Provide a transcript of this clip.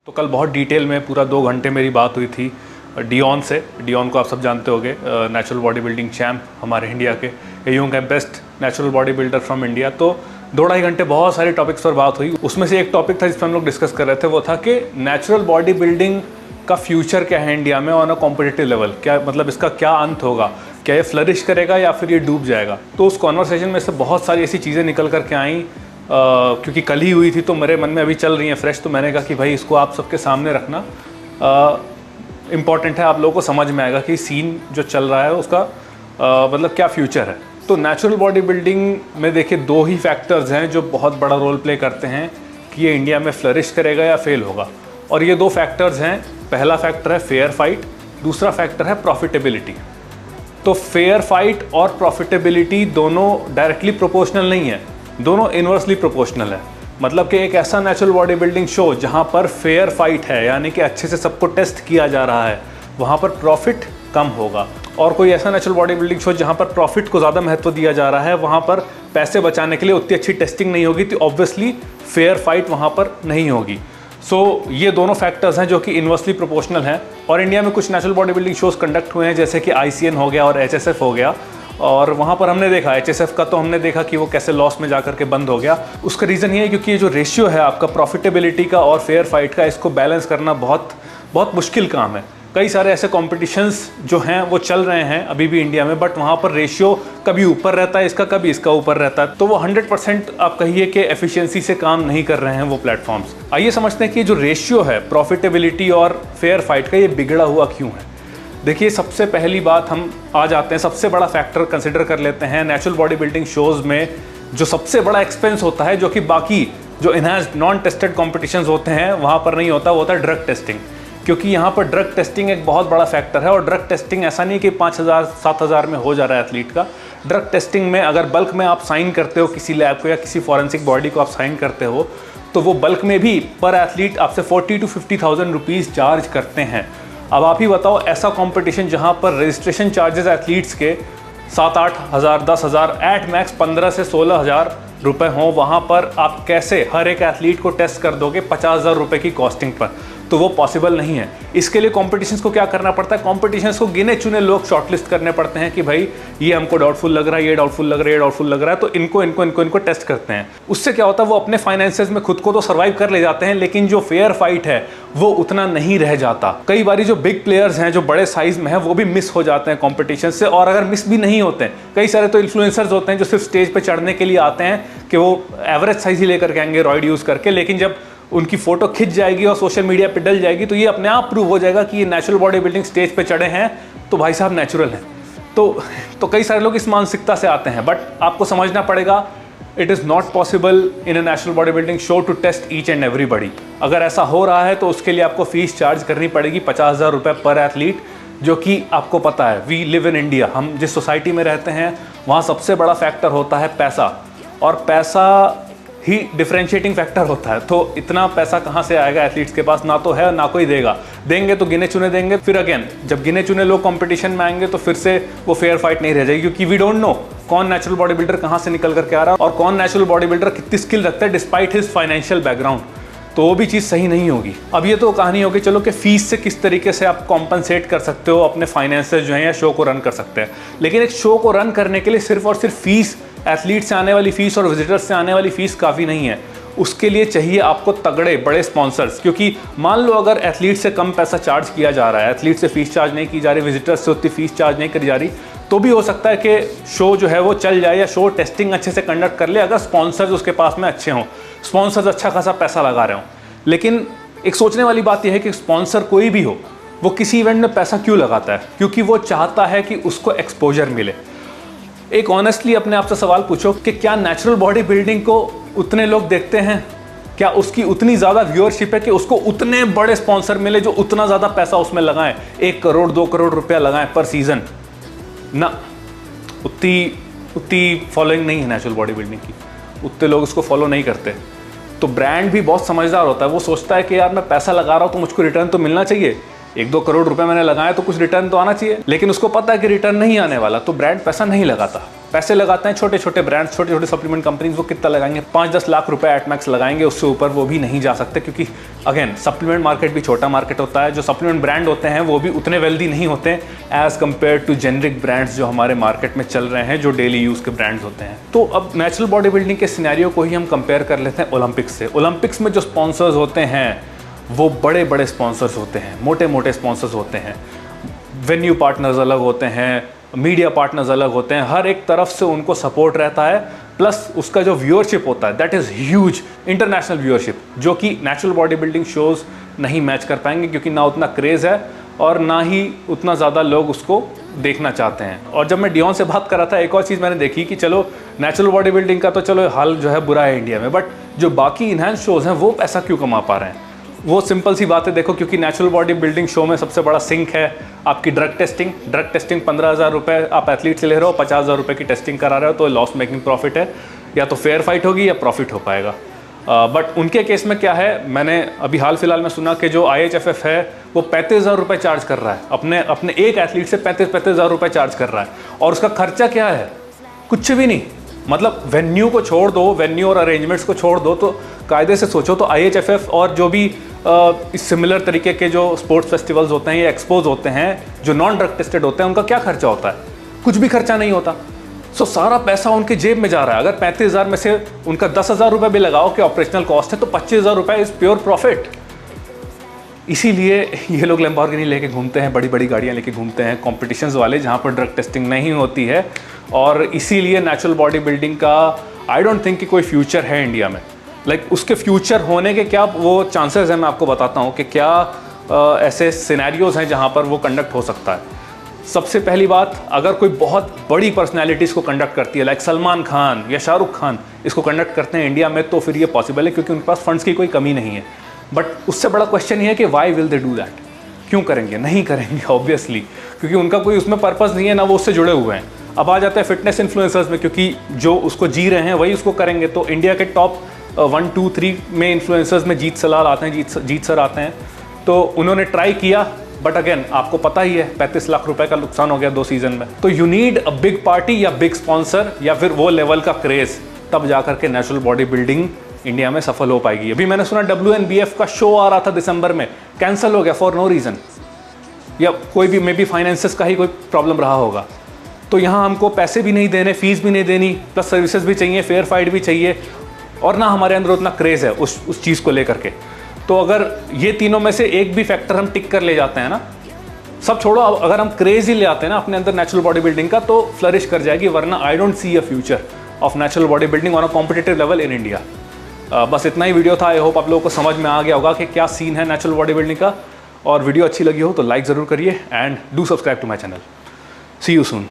तो कल बहुत डिटेल में पूरा 2 घंटे मेरी बात हुई थी डियोन से। डियोन को आप सब जानते होंगे, नेचुरल बॉडी बिल्डिंग चैम्प हमारे इंडिया के, यूं का best natural body builder from India. तो 2-2.5 घंटे बहुत सारे टॉपिक्स पर बात हुई। उसमें से एक टॉपिक था जिस पर हम लोग डिस्कस कर रहे थे, वो था कि नेचुरल बॉडी बिल्डिंग का फ्यूचर क्या है इंडिया में ऑन अ कॉम्पिटिटिव लेवल। क्या मतलब इसका क्या अंत होगा, क्या ये फ्लरिश करेगा या फिर ये डूब जाएगा। तो उस कॉन्वर्सेशन में से बहुत सारी ऐसी चीज़ें निकल कर के आई, क्योंकि कल ही हुई थी तो मेरे मन में अभी चल रही हैं फ्रेश। तो मैंने कहा कि भाई इसको आप सबके सामने रखना इम्पॉर्टेंट है, आप लोगों को समझ में आएगा कि सीन जो चल रहा है उसका मतलब क्या फ्यूचर है। तो नेचुरल बॉडी बिल्डिंग में देखिए 2 ही फैक्टर्स हैं जो बहुत बड़ा रोल प्ले करते हैं कि ये इंडिया में फ्लरिश करेगा या फेल होगा। और ये 2 फैक्टर्स हैं। पहला फैक्टर है फेयर फाइट, दूसरा फैक्टर है प्रॉफिटेबिलिटी। तो फेयर फाइट और प्रॉफिटेबिलिटी दोनों डायरेक्टली प्रोपोर्शनल नहीं है, दोनों इनवर्सली प्रोपोर्शनल है। मतलब कि एक ऐसा नेचुरल बॉडी बिल्डिंग शो जहाँ पर फेयर फाइट है, यानी कि अच्छे से सबको टेस्ट किया जा रहा है, वहाँ पर प्रॉफिट कम होगा। और कोई ऐसा नेचुरल बॉडी बिल्डिंग शो जहाँ पर प्रॉफिट को ज़्यादा महत्व दिया जा रहा है, वहाँ पर पैसे बचाने के लिए उतनी अच्छी टेस्टिंग नहीं होगी, तो ऑब्वियसली फेयर फाइट वहाँ पर नहीं होगी। सो ये दोनों फैक्टर्स हैं जो कि इनवर्सली प्रोपोर्शनल हैं। और इंडिया में कुछ natural body building shows conduct हुए हैं, जैसे कि ICN हो गया और HSF हो गया। और वहाँ पर हमने देखा HSF का, तो हमने देखा कि वो कैसे लॉस में जाकर के बंद हो गया। उसका रीज़न ये है क्योंकि ये जो रेशियो है आपका प्रॉफिटेबिलिटी का और फेयर फाइट का, इसको बैलेंस करना बहुत बहुत मुश्किल काम है। कई सारे ऐसे कॉम्पिटिशन्स जो हैं वो चल रहे हैं अभी भी इंडिया में, बट वहाँ पर रेशियो कभी ऊपर रहता है इसका, कभी इसका ऊपर रहता है। तो वो 100% आप कहिए कि एफिशिएंसी से काम नहीं कर रहे हैं वो प्लेटफॉर्म्स। आइए समझते हैं कि जो रेशियो है प्रॉफिटेबिलिटी और फेयर फाइट का, ये बिगड़ा हुआ क्यों है। देखिए, सबसे पहली बात हम आ जाते हैं, सबसे बड़ा फैक्टर कंसिडर कर लेते हैं नेचुरल बॉडी बिल्डिंग शोज़ में। जो सबसे बड़ा एक्सपेंस होता है, जो कि बाकी जो इनहैंस्ड नॉन टेस्टेड कॉम्पिटिशन्स होते हैं वहाँ पर नहीं होता, वो होता है ड्रग टेस्टिंग। क्योंकि यहाँ पर ड्रग टेस्टिंग एक बहुत बड़ा फैक्टर है। और ड्रग टेस्टिंग ऐसा नहीं कि 5,000-7,000 में हो जा रहा है एथलीट का। ड्रग टेस्टिंग में अगर बल्क में आप साइन करते हो किसी लैब को या किसी फॉरेंसिक बॉडी को आप साइन करते हो, तो वो बल्क में भी पर एथलीट आपसे 40,000 to 50,000 रुपीज़ चार्ज करते हैं। अब आप ही बताओ, ऐसा कंपटीशन जहां पर रजिस्ट्रेशन चार्जेस एथलीट्स के 7-8 हज़ार, 10 हज़ार, एट मैक्स 15 से 16 हज़ार रुपये हों, वहां पर आप कैसे हर एक एथलीट को टेस्ट कर दोगे 50,000 रुपये की कॉस्टिंग पर? तो वो पॉसिबल नहीं है। इसके लिए कॉम्पिटिशन्स को क्या करना पड़ता है, कॉम्पिटिशन्स को गिने चुने लोग शॉर्टलिस्ट करने पड़ते हैं कि भाई ये हमको डाउटफुल लग रहा है, ये डाउटफुल लग रहा है, ये डाउटफुल लग रहा है, तो इनको टेस्ट करते हैं। उससे क्या होता है, वो अपने फाइनेंसेस में खुद को तो सर्वाइव कर ले जाते हैं, लेकिन जो फेयर फाइट है वो उतना नहीं रह जाता। कई बार जो बिग प्लेयर्स हैं, जो बड़े साइज में हैं, वो भी मिस हो जाते हैं कॉम्पिटिशन से। और अगर मिस भी नहीं होते हैं, कई सारे तो इन्फ्लुएंसर्स होते हैं जो सिर्फ स्टेज पर चढ़ने के लिए आते हैं कि वो एवरेज साइज ही लेकर के आएंगे रॉइड यूज़ करके, लेकिन जब उनकी फोटो खिंच जाएगी और सोशल मीडिया पे डल जाएगी तो ये अपने आप प्रूव हो जाएगा कि ये नेचुरल बॉडी बिल्डिंग स्टेज पे चढ़े हैं तो भाई साहब नेचुरल हैं। तो कई सारे लोग इस मानसिकता से आते हैं, बट आपको समझना पड़ेगा it is not possible in a natural body building show to test each and everybody. अगर ऐसा हो रहा है तो उसके लिए आपको फीस चार्ज करनी पड़ेगी 50,000 रुपये पर एथलीट, जो कि आपको पता है वी लिव इन इंडिया, हम जिस सोसाइटी में रहते हैं वहाँ सबसे बड़ा फैक्टर होता है पैसा, और पैसा ही डिफरेंशिएटिंग फैक्टर होता है। तो इतना पैसा कहाँ से आएगा एथलीट्स के पास? ना तो है ना कोई देगा, देंगे तो गिने चुने देंगे। फिर अगेन जब गिने चुने लोग कंपटीशन में आएंगे तो फिर से वो फेयर फाइट नहीं रह जाएगी, क्योंकि वी डोंट नो कौन नेचुरल बॉडी बिल्डर कहाँ से निकल करके आ रहा है और कौन नेचुरल बॉडी बिल्डर कितनी स्किल रखता है डिस्पाइट हिज फाइनेंशियल बैकग्राउंड। तो वो भी चीज़ सही नहीं होगी। अब ये तो कहानी होगी चलो कि फीस से किस तरीके से आप कॉम्पनसेट कर सकते हो अपने फाइनेंसेस जो हैं या शो को रन कर सकते हैं। लेकिन एक शो को रन करने के लिए सिर्फ और सिर्फ फीस, एथलीट से आने वाली फीस और विजिटर्स से आने वाली फीस काफ़ी नहीं है। उसके लिए चाहिए आपको तगड़े बड़े स्पॉन्सर्स। क्योंकि मान लो अगर एथलीट से कम पैसा चार्ज किया जा रहा है, एथलीट से फीस चार्ज नहीं की जा रही, विजिटर्स से उतनी फीस चार्ज नहीं करी जा रही, तो भी हो सकता है कि शो जो है वो चल जाए या शो टेस्टिंग अच्छे से कंडक्ट कर ले, अगर स्पॉन्सर्स उसके पास में अच्छे हों, स्पॉन्सर्स अच्छा खासा पैसा लगा रहे हों। लेकिन एक सोचने वाली बात यह है कि स्पॉन्सर कोई भी हो, वो किसी इवेंट में पैसा क्यों लगाता है? क्योंकि वो चाहता है कि उसको एक्सपोजर मिले। एक ऑनेस्टली अपने आप से सवाल पूछो कि क्या नेचुरल बॉडी बिल्डिंग को उतने लोग देखते हैं? क्या उसकी उतनी ज़्यादा व्यूअरशिप है कि उसको उतने बड़े स्पॉन्सर मिले जो उतना ज़्यादा पैसा उसमें लगाएं, 1 करोड़ 2 करोड़ रुपया लगाएं पर सीज़न? ना, उतनी फॉलोइंग नहीं है नेचुरल बॉडी बिल्डिंग की, उतने लोग उसको फॉलो नहीं करते। तो ब्रांड भी बहुत समझदार होता है, वो सोचता है कि यार मैं पैसा लगा रहा हूँ तो मुझको रिटर्न तो मिलना चाहिए, 1-2 करोड़ रुपए मैंने लगाए तो कुछ रिटर्न तो आना चाहिए। लेकिन उसको पता है कि रिटर्न नहीं आने वाला, तो ब्रांड पैसा नहीं लगाता। पैसे लगाते हैं छोटे छोटे ब्रांड्स, छोटे छोटे सप्लीमेंट कंपनीज, वो कितना लगाएंगे, 5-10 लाख रुपए एट मैक्स लगाएंगे, उससे ऊपर वो भी नहीं जा सकते, क्योंकि अगेन सप्लीमेंट मार्केट भी छोटा मार्केट होता है। जो सप्लीमेंट ब्रांड होते हैं वो भी उतने वेल्दी नहीं होते as compare to generic brands जो हमारे मार्केट में चल रहे हैं, जो डेली यूज़ के ब्रांड्स होते हैं। तो अब नेचुरल बॉडी बिल्डिंग के सिनेरियो को ही हम कंपेयर कर लेते हैं ओलंपिक्स से। ओलंपिक्स में जो स्पॉन्सर्स होते हैं वो बड़े बड़े स्पॉन्सर्स होते हैं, मोटे मोटे स्पॉन्सर्स होते हैं, वेन्यू पार्टनर्स अलग होते हैं, मीडिया पार्टनर्स अलग होते हैं, हर एक तरफ से उनको सपोर्ट रहता है, प्लस उसका जो व्यूअरशिप होता है that is huge, international viewership, जो कि नेचुरल बॉडी बिल्डिंग शोज़ नहीं मैच कर पाएंगे, क्योंकि ना उतना क्रेज़ है और ना ही उतना ज़्यादा लोग उसको देखना चाहते हैं। और जब मैं डियोन से बात कर रहा था, एक और चीज़ मैंने देखी कि चलो नेचुरल बॉडी बिल्डिंग का तो चलो हाल जो है बुरा है इंडिया में, बट जो बाकी इन्हांस शोज़ हैं वो पैसा क्यों कमा पा रहे हैं? वो सिंपल सी बात है, देखो, क्योंकि नेचुरल बॉडी बिल्डिंग शो में सबसे बड़ा सिंक है आपकी ड्रग टेस्टिंग। ड्रग टेस्टिंग 15,000 रुपये आप एथलीट से ले रहे हो, 50,000 रुपये की टेस्टिंग करा रहे हो, तो लॉस मेकिंग प्रॉफिट है, या तो फेयर फाइट होगी या प्रॉफिट हो पाएगा। बट उनके केस में क्या है, मैंने अभी हाल फिलहाल में सुना कि जो IHFF है वो 35,000 रुपये चार्ज कर रहा है, अपने एक एथलीट से 35,000 रुपये चार्ज कर रहा है, और उसका खर्चा क्या है? कुछ भी नहीं। मतलब वेन्यू को छोड़ दो, वेन्यू और अरेंजमेंट्स को छोड़ दो, तो कायदे से सोचो तो IHFF और जो भी इस सिमिलर तरीके के जो स्पोर्ट्स फेस्टिवल्स होते हैं या एक्सपोज होते हैं जो नॉन ड्रग टेस्टेड होते हैं, उनका क्या खर्चा होता है? कुछ भी खर्चा नहीं होता। सो सारा पैसा उनके जेब में जा रहा है। अगर 35,000 में से उनका 10,000 रुपये भी लगाओ कि ऑपरेशनल कॉस्ट है, तो 25,000 रुपये इज प्योर प्रॉफिट। इसीलिए ये लोग लैम्बोर्गिनी लेके घूमते हैं, बड़ी बड़ी गाड़ियाँ लेके घूमते हैं कॉम्पिटिशन्स वाले, जहाँ पर ड्रग टेस्टिंग नहीं होती है। और इसीलिए नेचुरल बॉडी बिल्डिंग का आई डोंट थिंक कि कोई फ्यूचर है इंडिया में। उसके फ्यूचर होने के क्या वो चांसेस हैं, मैं आपको बताता हूँ कि क्या ऐसे सिनेरियोज हैं जहाँ पर वो कंडक्ट हो सकता है। सबसे पहली बात, अगर कोई बहुत बड़ी पर्सनैलिटी इसको कंडक्ट करती है, लाइक सलमान खान या शाहरुख खान इसको कंडक्ट करते हैं इंडिया में, तो फिर ये पॉसिबल है, क्योंकि उनके पास फंड्स की कोई कमी नहीं है। बट उससे बड़ा क्वेश्चन ये है कि why will they do that? क्यों करेंगे? नहीं करेंगे ऑब्वियसली, क्योंकि उनका कोई उसमें पर्पज़ नहीं है, ना वो उससे जुड़े हुए हैं। अब आ जाते हैं फिटनेस इन्फ्लुएंसर्स में, क्योंकि जो उसको जी रहे हैं वही उसको करेंगे। तो इंडिया के टॉप 1, 2, 3 में इन्फ्लुएंसर्स में जीत सलाल आते हैं, जीत सर आते हैं। तो उन्होंने ट्राई किया, बट अगेन आपको पता ही है 35 लाख रुपए का नुकसान हो गया 2 सीजन में। तो you need a big party या बिग स्पॉन्सर या फिर वो लेवल का क्रेज, तब जाकर के नेचुरल बॉडी बिल्डिंग इंडिया में सफल हो पाएगी। अभी मैंने सुना WNBF का शो आ रहा था दिसंबर में, कैंसिल हो गया फॉर नो रीज़न, या कोई भी मे बी फाइनेंसेस का ही कोई प्रॉब्लम रहा होगा। तो यहाँ हमको पैसे भी नहीं देने, फीस भी नहीं देनी, प्लस सर्विसेज भी चाहिए, फेयर फाइट भी चाहिए, और ना हमारे अंदर उतना क्रेज़ है उस चीज़ को लेकर के। तो अगर ये तीनों में से एक भी फैक्टर हम टिक कर ले जाते हैं ना, सब छोड़ो, अगर हम क्रेज़ ही ले आते हैं ना अपने अंदर नेचुरल बॉडी बिल्डिंग का, तो फ्लरिश कर जाएगी। वरना I don't see a future of natural body building on a competitive level in India. बस इतना ही वीडियो था। आई होप आप लोगों को समझ में आ गया होगा कि क्या सीन है नेचुरल बॉडी बिल्डिंग का। और वीडियो अच्छी लगी हो तो लाइक ज़रूर करिए and do subscribe to my channel. See you soon.